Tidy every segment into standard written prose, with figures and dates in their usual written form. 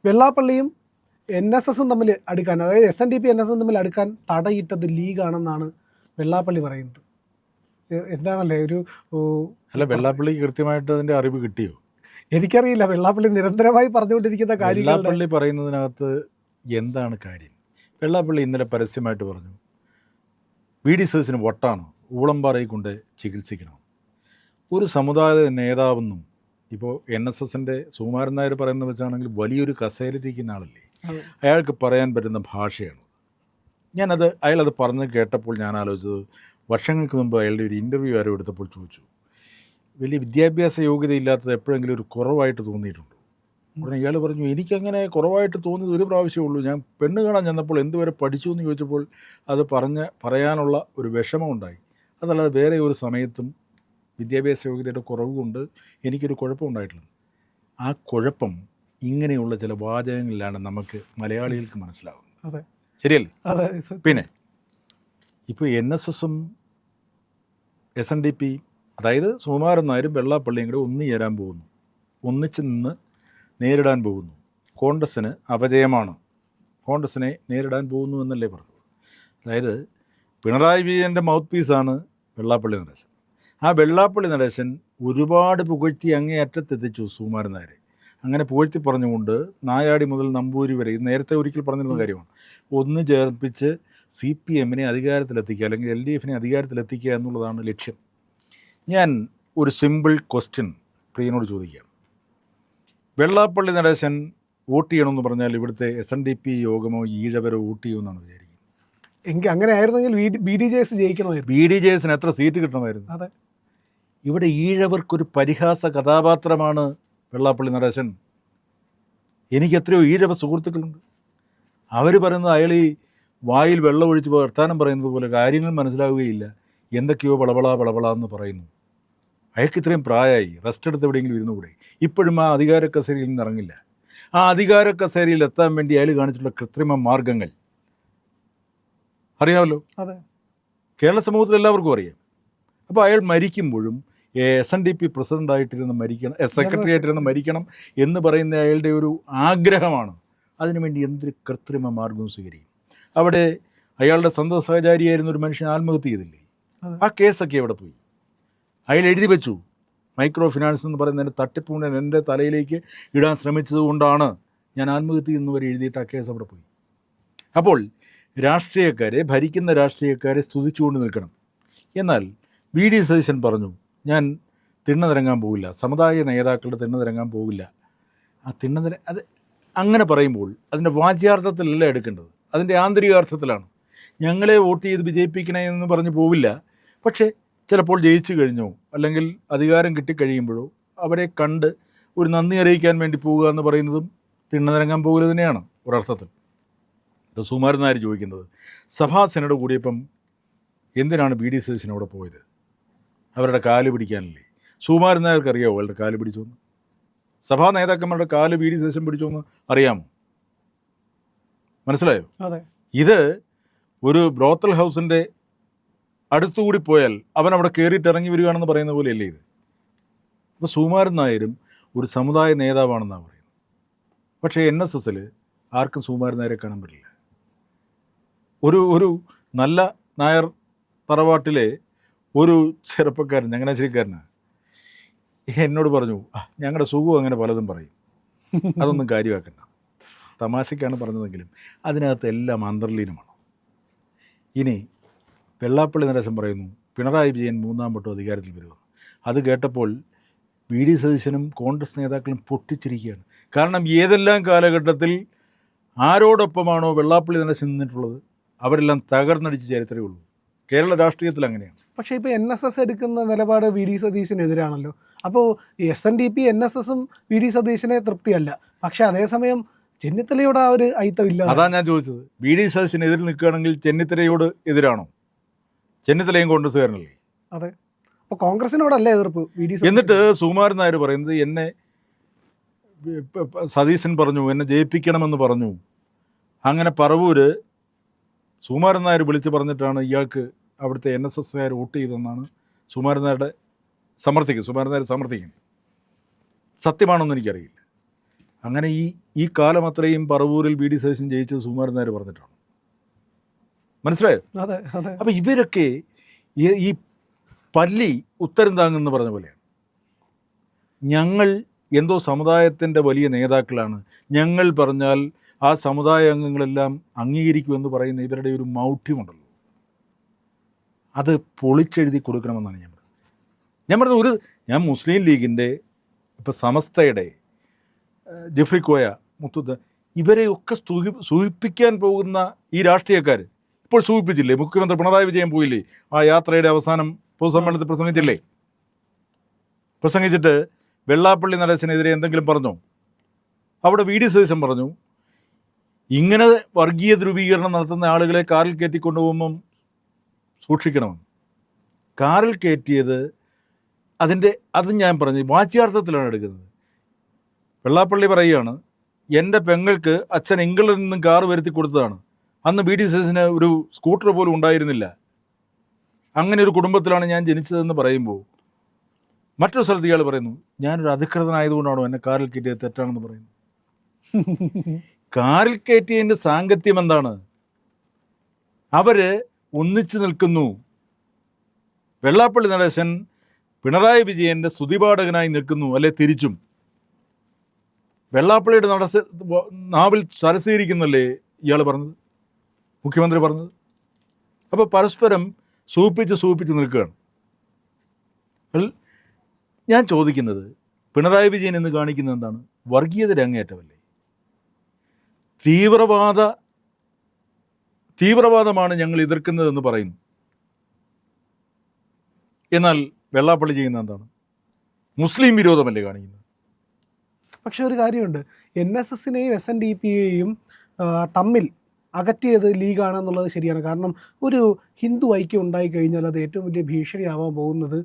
വെള്ളാപ്പള്ളിയും NSS തമ്മിൽ അടുക്കാൻ, അതായത് SNDP NSS തമ്മിൽ അടുക്കാൻ തടയിട്ടത് ലീഗാണെന്നാണ് വെള്ളാപ്പള്ളി പറയുന്നത്. എന്താണല്ലേ ഒരു അല്ല, വെള്ളാപ്പള്ളി കൃത്യമായിട്ട് അതിൻ്റെ അറിവ് കിട്ടിയോ? എനിക്കറിയില്ല. വെള്ളാപ്പള്ളി നിരന്തരമായി പറഞ്ഞുകൊണ്ടിരിക്കുന്ന കാര്യങ്ങൾ. വെള്ളാപ്പള്ളി പറയുന്നതിനകത്ത് എന്താണ് കാര്യം? വെള്ളാപ്പള്ളി ഇന്നലെ പരസ്യമായിട്ട് പറഞ്ഞു VD സതീശന് വട്ടാണ്, ഊളംപാറയിൽ കൊണ്ട് ചികിത്സിക്കണം. ഒരു സമുദായ നേതാവെന്നും ഇപ്പോൾ NSSൻ്റെ സുകുമാരൻ നായർ പറയുന്നത് വെച്ചാണെങ്കിൽ വലിയൊരു കസേരയിലിരിക്കുന്ന ആളല്ലേ, അയാൾക്ക് പറയാൻ പറ്റുന്ന ഭാഷയാണ്. അയാളത് പറഞ്ഞ് കേട്ടപ്പോൾ ഞാൻ ആലോചിച്ചത്, വർഷങ്ങൾക്ക് മുമ്പ് അയാളുടെ ഒരു ഇൻ്റർവ്യൂ ആരോ എടുത്തപ്പോൾ ചോദിച്ചു, വലിയ വിദ്യാഭ്യാസ യോഗ്യതയില്ലാത്തത് എപ്പോഴെങ്കിലും ഒരു കുറവായിട്ട് തോന്നിയിട്ടുണ്ടോ? ഉടനെ ഇയാൾ പറഞ്ഞു, എനിക്കങ്ങനെ കുറവായിട്ട് തോന്നിയത് ഒരു പ്രാവശ്യമേ ഉള്ളൂ. ഞാൻ പെണ്ണ് കാണാൻ ചെന്നപ്പോൾ എന്തുവരെ പഠിച്ചു എന്ന് ചോദിച്ചപ്പോൾ അത് പറയാനുള്ള ഒരു വിഷമമുണ്ടായി. അതല്ലാതെ വേറെ ഒരു സമയത്തും വിദ്യാഭ്യാസ യോഗ്യതയുടെ കുറവ് കൊണ്ട് എനിക്കൊരു കുഴപ്പമുണ്ടായിട്ടില്ല. ആ കുഴപ്പം ഇങ്ങനെയുള്ള ചില വാചകങ്ങളിലാണ് നമുക്ക് മലയാളികൾക്ക് മനസ്സിലാവുന്നത്. ശരിയല്ലേ? പിന്നെ ഇപ്പോൾ NSSും SNDP, അതായത് സുകുമാരൻ നായരും വെള്ളാപ്പള്ളിയും കൂടെ ഒന്നുചേരാൻ പോകുന്നു, ഒന്നിച്ച് നിന്ന് നേരിടാൻ പോകുന്നു. കോൺഗ്രസ്സിന് അപജയമാണ്, കോൺഗ്രസ്സിനെ നേരിടാൻ പോകുന്നു എന്നല്ലേ പറഞ്ഞത്. അതായത് പിണറായി വിജയൻ്റെ മൗത്ത് പീസാണ് വെള്ളാപ്പള്ളി നടേശൻ. ആ വെള്ളാപ്പള്ളി നടേശൻ ഒരുപാട് പുകഴ്ത്തി അങ്ങേയറ്റത്തെത്തിച്ചു സുകുമാരൻ നായരെ. അങ്ങനെ പുകഴ്ത്തി പറഞ്ഞുകൊണ്ട് നായാടി മുതൽ നമ്പൂരി വരെ, ഇത് നേരത്തെ ഒരിക്കൽ പറഞ്ഞിരുന്ന കാര്യമാണ്, ഒന്ന് ചേർപ്പിച്ച് CPMനെ അധികാരത്തിലെത്തിക്കുക, അല്ലെങ്കിൽ LDFനെ അധികാരത്തിലെത്തിക്കുക എന്നുള്ളതാണ് ലക്ഷ്യം. ഞാൻ ഒരു സിമ്പിൾ ക്വസ്റ്റ്യൻ പ്രിയനോട് ചോദിക്കുകയാണ്. വെള്ളാപ്പള്ളി നടേശൻ വോട്ട് ചെയ്യണമെന്ന് പറഞ്ഞാൽ ഇവിടുത്തെ SNDP യോഗമോ ഈഴവരോ വോട്ട് ചെയ്യുമെന്നാണ് വിചാരിക്കുന്നത്? എങ്കിൽ അങ്ങനെ ആയിരുന്നെങ്കിൽ BDJS ജയിക്കണമായിരുന്നു. BDJSന് എത്ര സീറ്റ് കിട്ടണമായിരുന്നു? അതെ. ഇവിടെ ഈഴവർക്കൊരു പരിഹാസ കഥാപാത്രമാണ് വെള്ളാപ്പള്ളി നടേശൻ. എനിക്ക് എത്രയോ ഈഴവ സുഹൃത്തുക്കളുണ്ട്. അവർ പറയുന്നത് അയാൾ ഈ വായിൽ വെള്ളം ഒഴിച്ച് വർത്താനം പറയുന്നത് പോലെ കാര്യങ്ങൾ മനസ്സിലാവുകയില്ല, എന്തൊക്കെയോ വളവള എന്ന് പറയുന്നു. അയാൾക്ക് ഇത്രയും പ്രായമായി, റെസ്റ്റ് എടുത്ത് എവിടെയെങ്കിലും ഇരുന്നുകൂടെ? ഇപ്പോഴും ആ അധികാര കസേരയിൽ നിന്ന് ഇറങ്ങില്ല. ആ അധികാര കസേരയിൽ എത്താൻ വേണ്ടി അയാൾ കാണിച്ചിട്ടുള്ള കൃത്രിമ മാർഗങ്ങൾ അറിയാമല്ലോ. അതെ, കേരള സമൂഹത്തിൽ എല്ലാവർക്കും അറിയാം. അപ്പോൾ അയാൾ മരിക്കുമ്പോഴും SNDP പ്രസിഡൻ്റായിട്ടിരുന്ന് മരിക്കണം, സെക്രട്ടറി ആയിട്ടിരുന്ന് മരിക്കണം എന്ന് പറയുന്ന അയാളുടെ ഒരു ആഗ്രഹമാണ്. അതിനുവേണ്ടി എന്തൊരു കൃത്രിമ മാർഗവും സ്വീകരിക്കും. അവിടെ അയാളുടെ സ്വന്തം സഹചാരിയായിരുന്ന ഒരു മനുഷ്യൻ ആത്മഹത്യ ചെയ്തില്ലേ? ആ കേസൊക്കെ എവിടെ പോയി? അയാൾ എഴുതി വെച്ചു, മൈക്രോ ഫിനാൻസ് എന്ന് പറയുന്നതിൻ്റെ തട്ടിപ്പൂണ്ട് എൻ്റെ തലയിലേക്ക് ഇടാൻ ശ്രമിച്ചത് കൊണ്ടാണ് ഞാൻ ആത്മഹത്യ എന്ന് വരെ എഴുതിയിട്ട് ആ കേസ് അവിടെ പോയി. അപ്പോൾ രാഷ്ട്രീയക്കാരെ, ഭരിക്കുന്ന രാഷ്ട്രീയക്കാരെ സ്തുതിച്ചുകൊണ്ട് നിൽക്കണം. എന്നാൽ VD സതീശൻ പറഞ്ഞു, ഞാൻ തിണ്ണനിറങ്ങാൻ പോകില്ല, സമുദായ നേതാക്കളുടെ തിണ്ണനിറങ്ങാൻ പോകില്ല. ആ അത് അങ്ങനെ പറയുമ്പോൾ അതിൻ്റെ വാച്യാർത്ഥത്തിലല്ല എടുക്കേണ്ടത്, അതിൻ്റെ ആന്തരികാർത്ഥത്തിലാണ്. ഞങ്ങളെ വോട്ട് ചെയ്ത് വിജയിപ്പിക്കണേ എന്ന് പറഞ്ഞ് പോവില്ല. പക്ഷേ ചിലപ്പോൾ ജയിച്ചു കഴിഞ്ഞോ അല്ലെങ്കിൽ അധികാരം കിട്ടിക്കഴിയുമ്പോഴോ അവരെ കണ്ട് ഒരു നന്ദി അറിയിക്കാൻ വേണ്ടി പോവുക എന്ന് പറയുന്നതും തിണ്ണനിറങ്ങാൻ പോകൽ തന്നെയാണ് ഒരർത്ഥത്തിൽ. ഇപ്പോൾ സുകുമാരൻ നായർ ചോദിക്കുന്നത്, സഭാ സെനഡ് കൂടിയപ്പം എന്തിനാണ് VD സതീശൻ അവിടെ പോയത്? അവരുടെ കാല് പിടിക്കാനല്ലേ? സുകുമാരൻ നായർക്ക് അറിയാമോ അവരുടെ കാല് പിടിച്ചോന്ന്? സഭാ നേതാക്കന്മാരുടെ കാല് VD സതീശൻ പിടിച്ചോന്ന് അറിയാമോ? മനസ്സിലായോ? ഇത് ഒരു ബ്രോത്തൽ ഹൗസിൻ്റെ അടുത്തുകൂടി പോയാൽ അവൻ അവിടെ കയറിയിട്ട് ഇറങ്ങി വരികയാണെന്ന് പറയുന്ന പോലെയല്ലേ ഇത്? അപ്പോൾ സുകുമാരൻ നായരും ഒരു സമുദായ നേതാവാണെന്നാണ് പറയുന്നത്. പക്ഷേ NSSൽ ആർക്കും സുകുമാരൻ നായരെ കാണാൻ പറ്റില്ല. ഒരു നല്ല നായർ തറവാട്ടിലെ ഒരു ചെറുപ്പക്കാരൻ, ചങ്ങനാശ്ശേരിക്കാരന്, എന്നോട് പറഞ്ഞു, ഞങ്ങളുടെ സുഖം അങ്ങനെ പലതും പറയും, അതൊന്നും കാര്യമാക്കണ്ട. തമാശയ്ക്കാണ് പറഞ്ഞതെങ്കിലും അതിനകത്ത് എല്ലാം അന്തർലീനമാണ്. ഇനി വെള്ളാപ്പള്ളി നടേശൻ പറയുന്നു പിണറായി വിജയൻ 3ാം വട്ടം അധികാരത്തിൽ വരുമെന്ന്. അത് കേട്ടപ്പോൾ VD സതീശനും കോൺഗ്രസ് നേതാക്കളും പൊട്ടിച്ചിരിക്കുകയാണ്. കാരണം ഏതെല്ലാം കാലഘട്ടത്തിൽ ആരോടൊപ്പമാണോ വെള്ളാപ്പള്ളി നടേശൻ നിന്നിട്ടുള്ളത് അവരെല്ലാം തകർന്നടിച്ച് ചരിത്രമേ ഉള്ളൂ. കേരള രാഷ്ട്രീയത്തിൽ അങ്ങനെയാണ്. പക്ഷേ ഇപ്പോൾ NSS എടുക്കുന്ന നിലപാട് VD സതീശനെതിരാണല്ലോ. അപ്പോൾ SNDP NSSും VD സതീശനെ തൃപ്തിയല്ല. പക്ഷേ അതേസമയം ചെന്നിത്തലയോട് ആ ഒരു ഐത്തമില്ല. അതാണ് ഞാൻ ചോദിച്ചത്. VD സതീശനെതിരെ നിൽക്കുകയാണെങ്കിൽ ചെന്നിത്തലയോട് എതിരാണോ? ചെന്നിത്തലയും കോൺഗ്രസ്സുകാരനല്ലേ? അതെ. അപ്പോൾ കോൺഗ്രസിനോടല്ലേ എതിർപ്പ് VD സതീശൻ? എന്നിട്ട് സുകുമാരൻ നായർ പറയുന്നത്, എന്നെ സതീശൻ പറഞ്ഞു, എന്നെ ജയിപ്പിക്കണമെന്ന് പറഞ്ഞു. അങ്ങനെ പറവൂര് സുകുമാരൻ നായർ വിളിച്ച് പറഞ്ഞിട്ടാണ് ഇയാൾക്ക് അവിടുത്തെ NSSകാർ വോട്ട് ചെയ്തെന്നാണ് സുകുമാരൻ നായർ സമർത്ഥിക്കുന്നത്. സത്യമാണെന്ന് എനിക്കറിയില്ല. അങ്ങനെ ഈ കാലം അത്രയും പറവൂരിൽ വി ഡി സതീശൻ ജയിച്ചത് സുകുമാരൻ നായർ പറഞ്ഞിട്ടാണ്. മനസ്സിലായോ? അതെ അതെ. അപ്പം ഇവരൊക്കെ ഈ പല്ലി ഉത്തരം താങ്ങുമെന്ന് പറഞ്ഞ പോലെയാണ്. ഞങ്ങൾ എന്തോ സമുദായത്തിൻ്റെ വലിയ നേതാക്കളാണ്, ഞങ്ങൾ പറഞ്ഞാൽ ആ സമുദായ അംഗങ്ങളെല്ലാം അംഗീകരിക്കുമെന്ന് പറയുന്ന ഇവരുടെ ഒരു മൗഢ്യമുണ്ടല്ലോ, അത് പൊളിച്ചെഴുതി കൊടുക്കണമെന്നാണ് ഞാൻ പറഞ്ഞത്. ഞാൻ മുസ്ലിം ലീഗിൻ്റെ, ഇപ്പോൾ സമസ്തയുടെ ജെഫ്രി കോയ, മുത്തുദ്ദ, ഇവരെയൊക്കെ സൂചിപ്പിക്കാൻ പോകുന്ന ഈ രാഷ്ട്രീയക്കാർ ഇപ്പോൾ സൂചിപ്പിച്ചില്ലേ? മുഖ്യമന്ത്രി പിണറായി വിജയൻ പോയില്ലേ ആ യാത്രയുടെ അവസാനം പൊതുസമ്മേളനത്തിൽ പ്രസംഗിച്ചില്ലേ? പ്രസംഗിച്ചിട്ട് വെള്ളാപ്പള്ളി നടേശനെതിരെ എന്തെങ്കിലും പറഞ്ഞോ? അവിടെ വി ഡി സതീശൻ പറഞ്ഞു, ഇങ്ങനെ വർഗീയ ധ്രുവീകരണം നടത്തുന്ന ആളുകളെ കാറിൽ കയറ്റിക്കൊണ്ടുപോകുമ്പം സൂക്ഷിക്കണമെന്ന്. കാറിൽ കയറ്റിയത് അതും ഞാൻ പറഞ്ഞു വാച്യാർത്ഥത്തിലാണ് എടുക്കുന്നത്. വെള്ളാപ്പള്ളി പറയുകയാണ്, എൻ്റെ പെങ്ങൾക്ക് അച്ഛൻ ഇംഗ്ലണ്ടിൽ നിന്നും കാറ് വരുത്തി കൊടുത്തതാണ്, അന്ന് വി ഡി സതീശന് ഒരു സ്കൂട്ടർ പോലും ഉണ്ടായിരുന്നില്ല, അങ്ങനെ ഒരു കുടുംബത്തിലാണ് ഞാൻ ജനിച്ചതെന്ന് പറയുമ്പോൾ മറ്റൊരു സ്ഥലത്ത് ഇയാൾ പറയുന്നു, ഞാനൊരു അധികൃതനായതുകൊണ്ടാണോ എന്നെ കാറിൽ കയറ്റിയത്, തെറ്റാണെന്ന് പറയുന്നു. കാറിൽ കയറ്റിയതിൻ്റെ സാങ്കത്യം എന്താണ്? അവര് ഒന്നിച്ചു നിൽക്കുന്നു. വെള്ളാപ്പള്ളി നടേശൻ പിണറായി വിജയൻ്റെ സ്തുതിപാഠകനായി നിൽക്കുന്നു, അല്ലെ തിരിച്ചും. വെള്ളാപ്പള്ളിയുടെ നാവിൽ സരസീകരിക്കുന്നല്ലേ ഇയാൾ പറഞ്ഞത്, മുഖ്യമന്ത്രി പറഞ്ഞത്. അപ്പോൾ പരസ്പരം സൂപ്പിച്ച് നിൽക്കുകയാണ്. ഞാൻ ചോദിക്കുന്നത്, പിണറായി വിജയൻ എന്ന് കാണിക്കുന്നത് എന്താണ്? വർഗീയതയുടെ അങ്ങേയറ്റമല്ലേ? തീവ്രവാദമാണ് ഞങ്ങൾ എതിർക്കുന്നതെന്ന് പറയുന്നു. എന്നാൽ വെള്ളാപ്പള്ളി ചെയ്യുന്നത് എന്താണ്? മുസ്ലിം വിരോധമല്ലേ കാണിക്കുന്നത്? പക്ഷെ ഒരു കാര്യമുണ്ട്, NSSനെയും SNDPയെയും തമ്മിൽ അകറ്റിയത് ലീഗാണെന്നുള്ളത് ശരിയാണ്. കാരണം ഒരു ഹിന്ദു ഐക്യം ഉണ്ടായിക്കഴിഞ്ഞാൽ അത് ഏറ്റവും വലിയ ഭീഷണിയാവാൻ പോകുന്നത്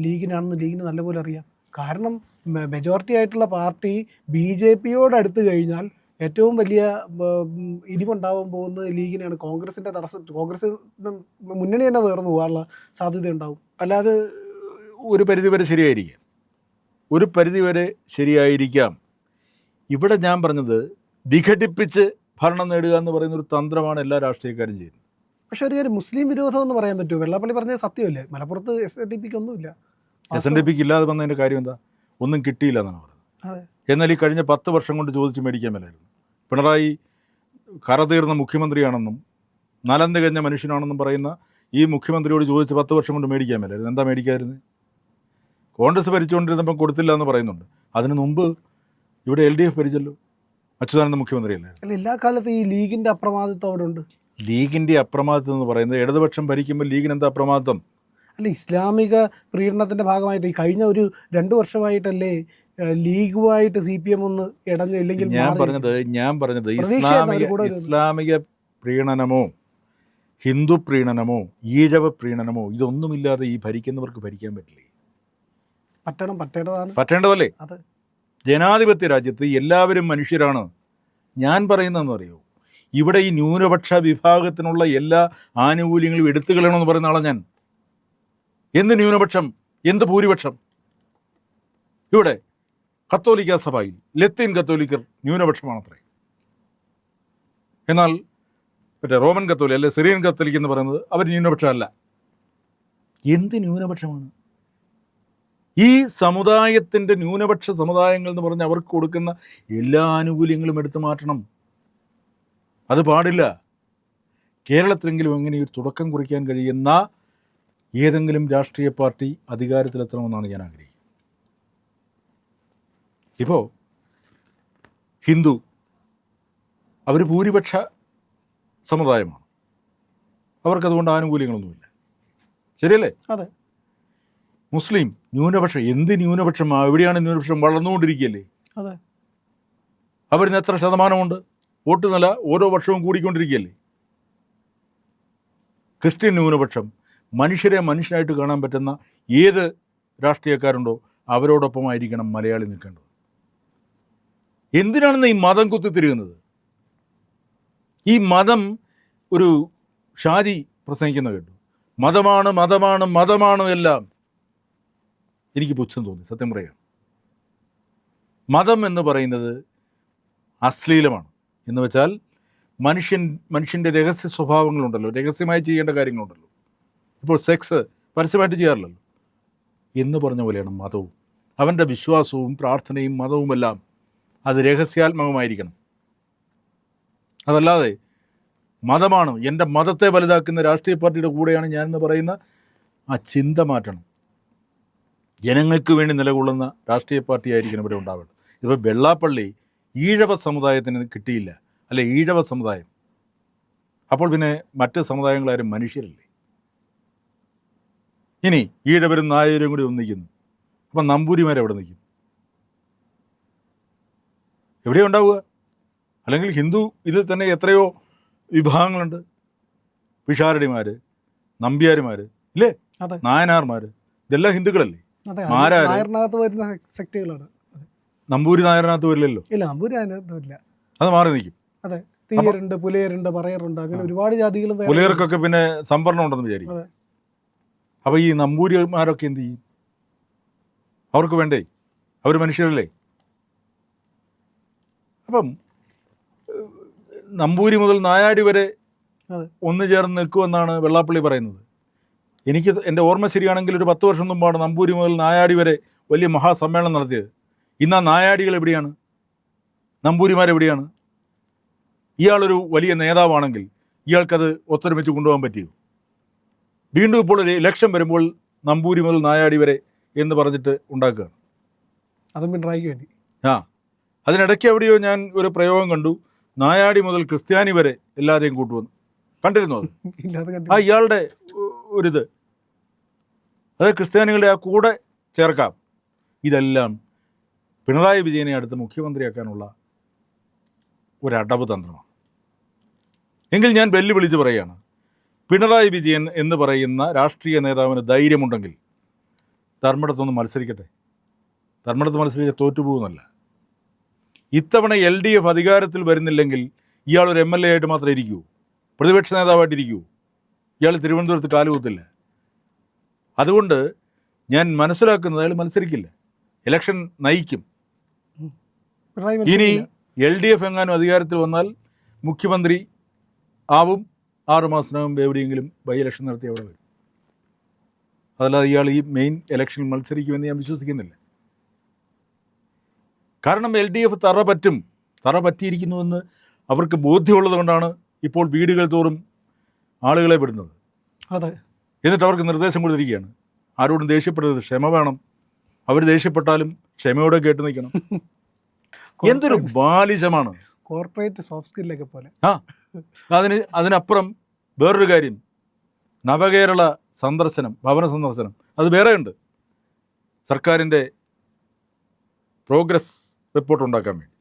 ലീഗിനാണെന്ന് ലീഗിന് നല്ലപോലെ അറിയാം. കാരണം മെജോറിറ്റി ആയിട്ടുള്ള പാർട്ടി BJPയോട് അടുത്ത് കഴിഞ്ഞാൽ ഏറ്റവും വലിയ ഇടിവുണ്ടാവാൻ പോകുന്നത് ലീഗിനാണ്. കോൺഗ്രസ് മുന്നണി തന്നെ തീർന്നു പോകാനുള്ള സാധ്യത ഉണ്ടാവും. അല്ലാതെ ഒരു പരിധിവരെ ശരിയായിരിക്കാം. ഇവിടെ ഞാൻ പറഞ്ഞത് വിഘടിപ്പിച്ച് ഭരണം നേടുക എന്ന് പറയുന്ന ഒരു തന്ത്രമാണ് എല്ലാ രാഷ്ട്രീയക്കാരും ചെയ്യുന്നത്. പക്ഷെ ഒരു കാര്യം, മുസ്ലിം വിരോധം എന്ന് പറയാൻ പറ്റുമോ? വെള്ളാപ്പള്ളി പറഞ്ഞത് സത്യമല്ലേ? മലപ്പുറത്ത് SNDPക്ക് ഒന്നുമില്ല. SNDPക്ക് ഇല്ലാതെ വന്നതിൻ്റെ കാര്യം എന്താ? ഒന്നും കിട്ടിയില്ല എന്നാണ് പറഞ്ഞത്. എന്നാൽ ഈ കഴിഞ്ഞ 10 വർഷം കൊണ്ട് ചോദിച്ച് മേടിക്കാൻ മേലായിരുന്നു. പിണറായി കറതീർന്ന മുഖ്യമന്ത്രിയാണെന്നും നലം തികഞ്ഞ മനുഷ്യനാണെന്നും പറയുന്ന ഈ മുഖ്യമന്ത്രിയോട് ചോദിച്ച് 10 വർഷം കൊണ്ട് മേടിക്കാൻ മേലായിരുന്നു. എന്താ മേടിക്കാതിരുന്നത്? കോൺഗ്രസ് ഭരിച്ചുകൊണ്ടിരുന്നപ്പം കൊടുത്തില്ല എന്ന് പറയുന്നുണ്ട്. അതിന് മുമ്പ് ഇവിടെ LDF ഭരിച്ചല്ലോ, അച്യുതാനന്ദ മുഖ്യമന്ത്രിയല്ലായിരുന്നു. അല്ല, എല്ലാ കാലത്തും ഈ ലീഗിൻ്റെ അപ്രമാദിത്വം അവിടെ ഉണ്ട്. ലീഗിൻ്റെ അപ്രമാദിത്വം എന്ന് പറയുന്നത് ഇടതുപക്ഷം ഭരിക്കുമ്പോൾ ലീഗിന് എന്താ അപ്രമാദിത്വം? അല്ല, ഇസ്ലാമിക പ്രീണനത്തിൻ്റെ ഭാഗമായിട്ട് ഈ കഴിഞ്ഞ ഒരു 2 വർഷമായിട്ടല്ലേ ലീഗുമായിട്ട് CPM ഒന്ന് ഇടഞ്ഞു? ഇല്ലെങ്കിൽ ഞാൻ പറഞ്ഞത് ഇസ്ലാമിക പ്രീണനമോ ഹിന്ദു പ്രീണനമോ ഈഴവ പ്രീണനമോ ഇതൊന്നുമില്ലാതെ ഈ ഭരിക്കുന്നവർക്ക് ഭരിക്കാൻ പറ്റില്ലേ? പറ്റേണ്ടതല്ലേ? ജനാധിപത്യ രാജ്യത്ത് എല്ലാവരും മനുഷ്യരാണ്. ഞാൻ പറയുന്നതെന്ന് അറിയോ, ഇവിടെ ഈ ന്യൂനപക്ഷ വിഭാഗത്തിനുള്ള എല്ലാ ആനുകൂല്യങ്ങളും എടുത്തു കളയണമെന്ന് പറയുന്ന ആളാണ് ഞാൻ. എന്ത് ന്യൂനപക്ഷം, എന്ത് ഭൂരിപക്ഷം? ഇവിടെ കത്തോലിക്ക സഭയിൽ ലത്തീൻ കത്തോലിക്കർ ന്യൂനപക്ഷമാണത്രേ. എന്നാൽ മറ്റേ റോമൻ കത്തോലിക് അല്ലെ സിറിയൻ കത്തോലിക് എന്ന് പറയുന്നത് അവർ ന്യൂനപക്ഷമല്ല. എന്ത് ന്യൂനപക്ഷമാണ്? ഈ സമുദായത്തിൻ്റെ ന്യൂനപക്ഷ സമുദായങ്ങൾ എന്ന് പറഞ്ഞ് അവർക്ക് കൊടുക്കുന്ന എല്ലാ ആനുകൂല്യങ്ങളും എടുത്തു മാറ്റണം. അത് പാടില്ല. കേരളത്തിലെങ്കിലും എങ്ങനെ ഒരു തുടക്കം കുറിക്കാൻ കഴിയുന്ന ഏതെങ്കിലും രാഷ്ട്രീയ പാർട്ടി അധികാരത്തിലെത്തണമെന്നാണ് ഞാൻ ആഗ്രഹിക്കുന്നത്. ഇപ്പോൾ ഹിന്ദു അവർ ഭൂരിപക്ഷ സമുദായമാണ്, അവർക്കതുകൊണ്ട് ആനുകൂല്യങ്ങളൊന്നുമില്ല, ശരിയല്ലേ? അതെ. മുസ്ലിം ന്യൂനപക്ഷം, എന്ത് ന്യൂനപക്ഷം? എവിടെയാണ് ന്യൂനപക്ഷം? വളർന്നുകൊണ്ടിരിക്കുകയല്ലേ. അതെ. അവരിന്ന് എത്ര ശതമാനമുണ്ട്? വോട്ട് നില ഓരോ വർഷവും കൂടിക്കൊണ്ടിരിക്കുകയല്ലേ. ക്രിസ്ത്യൻ ന്യൂനപക്ഷം, മനുഷ്യരെ മനുഷ്യനായിട്ട് കാണാൻ പറ്റുന്ന ഏത് രാഷ്ട്രീയക്കാരുണ്ടോ അവരോടൊപ്പമായിരിക്കണം മലയാളി നിൽക്കേണ്ടത്. എന്തിനാണെന്ന് ഈ മതം കുത്തിത്തിരികുന്നത്? ഈ മതം ഒരു ഷാജി പ്രസംഗിക്കുന്ന കേട്ടു, മതമാണ് മതമാണ് മതമാണ് എല്ലാം. എനിക്ക് പുച്ഛം തോന്നി, സത്യം പറയാം. മതം എന്ന് പറയുന്നത് അശ്ലീലമാണ്. എന്ന് വെച്ചാൽ മനുഷ്യൻ്റെ രഹസ്യ സ്വഭാവങ്ങളുണ്ടല്ലോ, രഹസ്യമായി ചെയ്യേണ്ട കാര്യങ്ങളുണ്ടല്ലോ. ഇപ്പോൾ സെക്സ് പരസ്യമായിട്ട് ചെയ്യാറില്ലല്ലോ എന്ന് പറഞ്ഞ പോലെയാണ് മതവും. അവൻ്റെ വിശ്വാസവും പ്രാർത്ഥനയും മതവുമെല്ലാം അത് രഹസ്യാത്മകമായിരിക്കണം. അതല്ലാതെ മതമാണ്, എൻ്റെ മതത്തെ വലുതാക്കുന്ന രാഷ്ട്രീയ പാർട്ടിയുടെ കൂടെയാണ് ഞാനെന്ന് പറയുന്ന ആ ചിന്ത മാറ്റണം. ജനങ്ങൾക്ക് വേണ്ടി നിലകൊള്ളുന്ന രാഷ്ട്രീയ പാർട്ടി ആയിരിക്കണം ഇവിടെ ഉണ്ടാവേണ്ടത്. ഇപ്പോൾ വെള്ളാപ്പള്ളി ഈഴവ സമുദായത്തിന് കിട്ടിയില്ല, അല്ലെ ഈഴവ സമുദായം, അപ്പോൾ പിന്നെ മറ്റ് സമുദായങ്ങളാരും മനുഷ്യരല്ലേ? ഇനി ഈഴവരും നായരും കൂടി ഒന്നിക്കുന്നു, അപ്പം നമ്പൂരിമാരെവിടെ നിൽക്കും? എവിടെയാണ് ഉണ്ടാവുക? അല്ലെങ്കിൽ ഹിന്ദു ഇതിൽ തന്നെ എത്രയോ വിഭാഗങ്ങളുണ്ട്. പിഷാരടിമാർ, നമ്പ്യാരുമാർ, ഇല്ലേ, അതെ, നായനാർമാർ, ഇതെല്ലാം ഹിന്ദുക്കളല്ലേ? അതെ, മാരാര്? നായറിനകത്ത് വരുന്ന സെക്റ്റുകളാണ്. നമ്പൂരി നായറിനകത്ത് വരില്ലല്ലോ. ഇല്ല, നമ്പൂരി അതിനകത്ത് ഇല്ല. അത് മാറി നിൽക്കും. അതെ, തീയരുണ്ട്, പുലയരുണ്ട്, പറയറുണ്ട്, അങ്ങനെ ഒരുപാട് ജാതികളും വേറെ. പുലയർക്കൊക്കെ പിന്നെ സംവരണം ഉണ്ടെന്ന് വിചാരിക്കും. അതെ. അപ്പോൾ ഈ നമ്പൂരിമാരൊക്കെ എന്ത് ചെയ്യും? അവർക്ക് വേണ്ടേ? അവർ മനുഷ്യരല്ലേ? അപ്പം നമ്പൂരി മുതൽ നായാടി വരെ അതെ, ഒന്നു ചേർന്ന് നിൽക്കുമെന്നാണ് വെള്ളാപ്പള്ളി പറയുന്നത്. എനിക്ക് എൻ്റെ ഓർമ്മ ശരിയാണെങ്കിൽ ഒരു 10 വർഷം മുമ്പാണ് നമ്പൂരി മുതൽ നായാടി വരെ വലിയ മഹാസമ്മേളനം നടത്തിയത്. ഇന്ന് ആ നായാടികൾ എവിടെയാണ്? നമ്പൂരിമാരെവിടെയാണ്? ഇയാളൊരു വലിയ നേതാവാണെങ്കിൽ ഇയാൾക്കത് ഒത്തൊരുമിച്ച് കൊണ്ടുപോകാൻ പറ്റിയോ? വീണ്ടും ഇപ്പോൾ ഒരു ഇലക്ഷൻ വരുമ്പോൾ നമ്പൂരി മുതൽ നായാടി വരെ എന്ന് പറഞ്ഞിട്ട് ഉണ്ടാക്കുകയാണ്. അതും പിണറായിക്ക് വേണ്ടി. അതിനിടയ്ക്ക് എവിടെയോ ഞാൻ ഒരു പ്രയോഗം കണ്ടു, നായാടി മുതൽ ക്രിസ്ത്യാനി വരെ എല്ലാവരെയും കൂട്ടുവന്നു. കണ്ടിരുന്നു അത്? ഇല്ലാതെ ഇയാളുടെ ഒരിത്, അത് ക്രിസ്ത്യാനികളുടെ ആ കൂടെ ചേർക്കാം. ഇതെല്ലാം പിണറായി വിജയനെ അടുത്ത് മുഖ്യമന്ത്രിയാക്കാനുള്ള ഒരു അടവ് തന്ത്രമാണ്. എങ്കിൽ ഞാൻ വെല്ലുവിളിച്ച് പറയുകയാണ്, പിണറായി വിജയൻ എന്ന് പറയുന്ന രാഷ്ട്രീയ നേതാവിന് ധൈര്യമുണ്ടെങ്കിൽ ധർമ്മടത്തൊന്ന് മത്സരിക്കട്ടെ. ധർമ്മടത്ത് മത്സരിച്ച് തോറ്റുപോകുന്നല്ല. ഇത്തവണ LDF അധികാരത്തിൽ വരുന്നില്ലെങ്കിൽ ഇയാൾ ഒരു MLA ആയിട്ട് മാത്രമേ ഇരിക്കൂ, പ്രതിപക്ഷ നേതാവായിട്ടിരിക്കൂ. ഇയാൾ തിരുവനന്തപുരത്ത് കാലുകുത്തില്ല. അതുകൊണ്ട് ഞാൻ മനസ്സിലാക്കുന്നത് അയാൾ മത്സരിക്കില്ല, ഇലക്ഷൻ നയിക്കും. ഇനി LDF എങ്ങാനും അധികാരത്തിൽ വന്നാൽ മുഖ്യമന്ത്രി ആവും. 6 മാസത്തിനകം എവിടെയെങ്കിലും ബൈ ഇലക്ഷൻ നടത്തി അവിടെ വരും. അതല്ലാതെ ഇയാൾ ഈ മെയിൻ ഇലക്ഷനിൽ മത്സരിക്കുമെന്ന് ഞാൻ വിശ്വസിക്കുന്നില്ല. കാരണം LDF തറ പറ്റിയിരിക്കുന്നുവെന്ന് അവർക്ക് ബോധ്യമുള്ളത് കൊണ്ടാണ് ഇപ്പോൾ വീടുകൾ തോറും ആളുകളെ വിടുന്നത്. അതെ, എന്നിട്ട് അവർക്ക് നിർദ്ദേശം കൊടുത്തിരിക്കുകയാണ്, ആരോടും ദേഷ്യപ്പെടരുത്, ക്ഷമ വേണം. അവർ ദേഷ്യപ്പെട്ടാലും ക്ഷമയോടെ കേട്ട് നിൽക്കണം. എന്തൊരു ബാലിശമാണ്. കോർപ്പറേറ്റ് സോഫ്റ്റ് സ്കില്ലൊക്കെ പോലെ. അതിനപ്പുറം വേറൊരു കാര്യം, നവകേരള സന്ദർശനം, ഭവന സന്ദർശനം, അത് വേറെ ഉണ്ട്. സർക്കാരിൻ്റെ പ്രോഗ്രസ് റിപ്പോർട്ട് ഉണ്ടാക്കാൻ വേണ്ടി.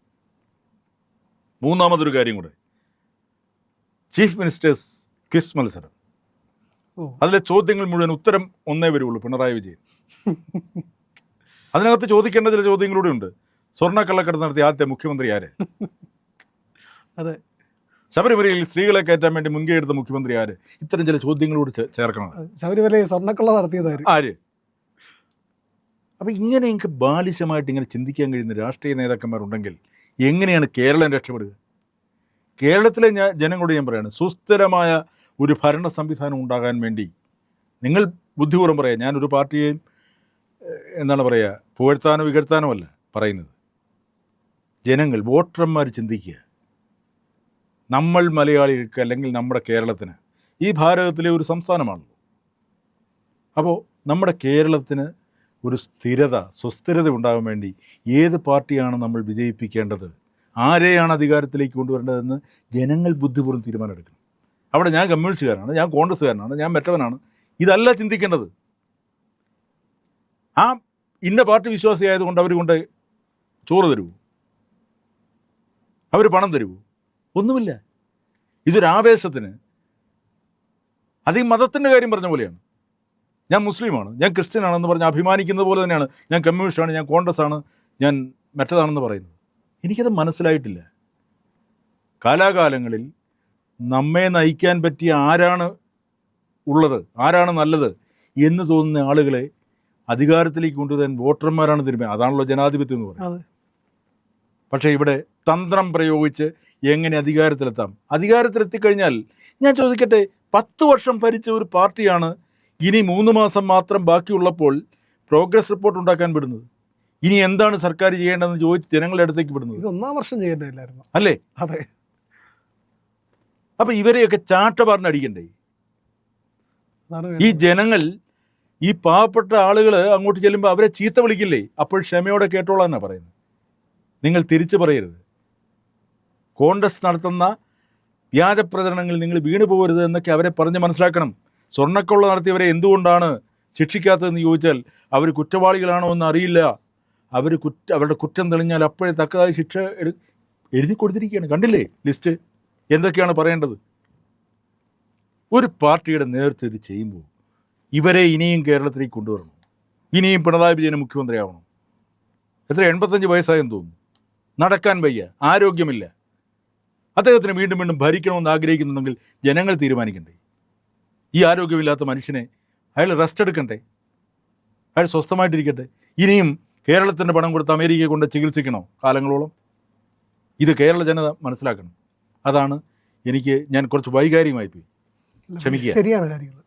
മൂന്നാമതൊരു കാര്യം കൂടെ, ചീഫ് മിനിസ്റ്റേഴ്സ് ക്വിസ് മത്സരം. അതിലെ ചോദ്യങ്ങൾ മുഴുവൻ ഉത്തരം ഒന്നേ വരുള്ളൂ, പിണറായി വിജയൻ. അതിനകത്ത് ചോദിക്കേണ്ട ചില ചോദ്യങ്ങളൂടെ ഉണ്ട്. സ്വർണ്ണക്കള്ളക്കടത്ത് നടത്തിയ ആദ്യത്തെ മുഖ്യമന്ത്രി ആര്? അതെ. ശബരിമലയിൽ സ്ത്രീകളെ കയറ്റാൻ വേണ്ടി മുൻകൈ എടുത്ത മുഖ്യമന്ത്രി ആര്? ഇത്തരം ചില ചോദ്യങ്ങളോട് ചേർക്കണം. ശബരിമലയിൽ സ്വർണ്ണക്കള്ള നടത്തിയത് ആര്? അപ്പം ഇങ്ങനെ എനിക്ക് ബാലിശമായിട്ട് ഇങ്ങനെ ചിന്തിക്കാൻ കഴിയുന്ന രാഷ്ട്രീയ നേതാക്കന്മാരുണ്ടെങ്കിൽ എങ്ങനെയാണ് കേരളം രക്ഷപ്പെടുക? കേരളത്തിലെ ജനങ്ങളോട് ഞാൻ പറയാണ്, സുസ്ഥിരമായ ഒരു ഭരണ സംവിധാനം ഉണ്ടാകാൻ വേണ്ടി നിങ്ങൾ ബുദ്ധിപൂർവ്വം പറയാം. ഞാനൊരു പാർട്ടിയെയും എന്താണ് പറയുക, പുകഴ്ത്താനോ ഇകഴ്ത്താനോ അല്ല പറയുന്നത്. ജനങ്ങൾ, വോട്ടർമാർ ചിന്തിക്കുക. നമ്മൾ മലയാളികൾക്ക്, അല്ലെങ്കിൽ നമ്മുടെ കേരളത്തിന്, ഈ ഭാരതത്തിലെ ഒരു സംസ്ഥാനമാണല്ലോ. അപ്പോൾ നമ്മുടെ കേരളത്തിന് ഒരു സ്ഥിരത, സുസ്ഥിരത ഉണ്ടാകാൻ വേണ്ടി ഏത് പാർട്ടിയാണ് നമ്മൾ വിജയിപ്പിക്കേണ്ടത്, ആരെയാണ് അധികാരത്തിലേക്ക് കൊണ്ടുവരേണ്ടതെന്ന് ജനങ്ങൾ ബുദ്ധിപൂർവ്വം തീരുമാനമെടുക്കണം. അവിടെ ഞാൻ കമ്മ്യൂണിസ്റ്റുകാരനാണ്, ഞാൻ കോൺഗ്രസ്സുകാരനാണ്, ഞാൻ മറ്റവനാണ്, ഇതല്ല ചിന്തിക്കേണ്ടത്. ആ ഇന്ന പാർട്ടി വിശ്വാസിയായതുകൊണ്ട് അവർ കൊണ്ട് ചോറ് തരുമോ? അവർ പണം തരുമോ? ഒന്നുമില്ല. ഇതൊരാവേശത്തിന്. അത് ഈ മതത്തിൻ്റെ കാര്യം പറഞ്ഞ പോലെയാണ്. ഞാൻ മുസ്ലിമാണ്, ഞാൻ ക്രിസ്ത്യനാണെന്ന് പറഞ്ഞ് അഭിമാനിക്കുന്നത് പോലെ തന്നെയാണ് ഞാൻ കമ്മ്യൂണിസ്റ്റാണ്, ഞാൻ കോൺഗ്രസ് ആണ്, ഞാൻ മറ്റേതാണെന്ന് പറയുന്നത്. എനിക്കത് മനസ്സിലായിട്ടില്ല. കാലാകാലങ്ങളിൽ നമ്മെ നയിക്കാൻ പറ്റിയ ആരാണ് ഉള്ളത്, ആരാണ് നല്ലത് എന്ന് തോന്നുന്ന ആളുകളെ അധികാരത്തിലേക്ക് കൊണ്ടുവരാൻ വോട്ടർമാരാണ് തീരുമാനം. അതാണല്ലോ ജനാധിപത്യം എന്ന് പറയുന്നത്. പക്ഷേ ഇവിടെ തന്ത്രം പ്രയോഗിച്ച് എങ്ങനെ അധികാരത്തിലെത്താം? അധികാരത്തിലെത്തിക്കഴിഞ്ഞാൽ ഞാൻ ചോദിക്കട്ടെ, 10 വർഷം ഭരിച്ച ഒരു പാർട്ടിയാണ് ഇനി 3 മാസം മാത്രം ബാക്കിയുള്ളപ്പോൾ പ്രോഗ്രസ് റിപ്പോർട്ട് ഉണ്ടാക്കാൻ വിടുന്നത്. ഇനി എന്താണ് സർക്കാർ ചെയ്യേണ്ടതെന്ന് ചോദിച്ച് ജനങ്ങളുടെ അടുത്തേക്ക് വിടുന്നത്. ഇത് 1 വർഷം ചെയ്യേണ്ടതില്ലായിരുന്നു. അല്ലേ? അതെ. അപ്പം ഇവരെയൊക്കെ ചാട്ട പറഞ്ഞടിക്കണ്ടേ? ഈ ജനങ്ങൾ, ഈ പാവപ്പെട്ട ആളുകൾ അങ്ങോട്ട് ചെല്ലുമ്പോൾ അവരെ ചീത്ത വിളിക്കില്ലേ? അപ്പോൾ ക്ഷമയോടെ കേട്ടോളാന്നാണ് പറയുന്നത്. നിങ്ങൾ തിരിച്ചു പറയരുത്. കോൺഗ്രസ് നടത്തുന്ന വ്യാജ പ്രചരണങ്ങളിൽ നിങ്ങൾ വീണു പോകരുത് എന്നൊക്കെ അവരെ പറഞ്ഞ് മനസ്സിലാക്കണം. സ്വർണ്ണക്കൊള്ള നടത്തിയവരെ എന്തുകൊണ്ടാണ് ശിക്ഷിക്കാത്തതെന്ന് ചോദിച്ചാൽ അവർ കുറ്റവാളികളാണോ എന്ന് അറിയില്ല. അവരുടെ കുറ്റം തെളിഞ്ഞാൽ അപ്പോഴേ തക്കതായ ശിക്ഷ എഴുതി കൊടുത്തിരിക്കുകയാണ്. കണ്ടില്ലേ ലിസ്റ്റ്? എന്തൊക്കെയാണ് പറയേണ്ടത്? ഒരു പാർട്ടിയുടെ നേതൃത്വം ഇത് ചെയ്യുമ്പോൾ ഇവരെ ഇനിയും കേരളത്തിലേക്ക് കൊണ്ടുവരണം. ഇനിയും പിണറായി വിജയന് മുഖ്യമന്ത്രിയാവണം. എത്ര 85 വയസ്സായെന്ന് തോന്നുന്നു. നടക്കാൻ വയ്യ, ആരോഗ്യമില്ല. അദ്ദേഹത്തിന് വീണ്ടും വീണ്ടും ഭരിക്കണമെന്ന് ആഗ്രഹിക്കുന്നുണ്ടെങ്കിൽ ജനങ്ങൾ തീരുമാനിക്കണ്ടേ? ഈ ആരോഗ്യമില്ലാത്ത മനുഷ്യനെ അയാൾ റെസ്റ്റ് എടുക്കണ്ടേ? അയാൾ സ്വസ്ഥമായിട്ടിരിക്കട്ടെ. ഇനിയും കേരളത്തിൻ്റെ പണം കൊടുത്ത് അമേരിക്കയെ കൊണ്ട് ചികിത്സിക്കണോ കാലങ്ങളോളം? ഇത് കേരള ജനത മനസ്സിലാക്കണം. അതാണ് ഞാൻ കുറച്ച് വൈകാരികമായി പോയി, ക്ഷമിക്കുക. ശരിയാണ് കാര്യങ്ങൾ.